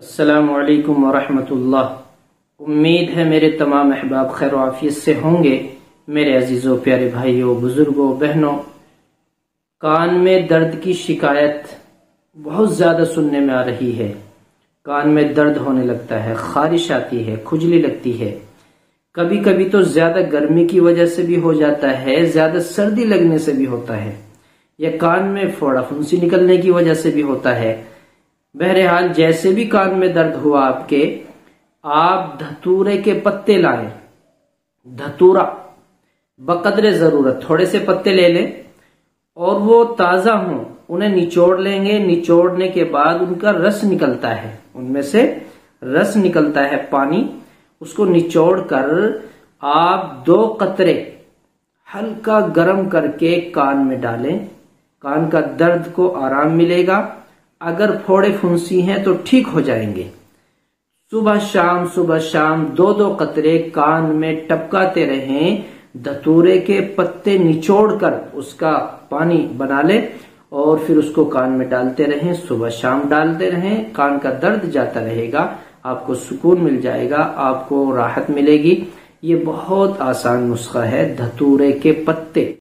अस्सलामु अलैकुम वरहमतुल्लाह। उम्मीद है मेरे तमाम अहबाब खैर आफियत से होंगे। मेरे अजीज़ों, प्यारे भाइयों, बुजुर्गों, बहनों, कान में दर्द की शिकायत बहुत ज़्यादा सुनने में आ रही है। कान में दर्द होने लगता है, खारिश आती है, खुजली लगती है। कभी कभी तो ज़्यादा गर्मी की वजह से भी हो जाता है, ज़्यादा सर्दी लगने से भी होता है, या कान में फोड़ा फुंसी निकलने की वजह से भी होता है। बहरहाल जैसे भी कान में दर्द हुआ आपके, आप धतूरे के पत्ते लाएं। धतूरा बकदरे जरूरत थोड़े से पत्ते ले लें और वो ताजा हों, उन्हें निचोड़ लेंगे। निचोड़ने के बाद उनका रस निकलता है, उनमें से रस निकलता है, पानी। उसको निचोड़ कर आप 2 कतरे हल्का गर्म करके कान में डालें। कान का दर्द को आराम मिलेगा। अगर फोड़े फुंसी हैं तो ठीक हो जाएंगे। सुबह शाम 2-2 कतरे कान में टपकाते रहें। धतूरे के पत्ते निचोड़कर उसका पानी बना ले और फिर उसको कान में डालते रहें। सुबह शाम डालते रहें, कान का दर्द जाता रहेगा, आपको सुकून मिल जाएगा, आपको राहत मिलेगी। ये बहुत आसान नुस्खा है, धतूरे के पत्ते।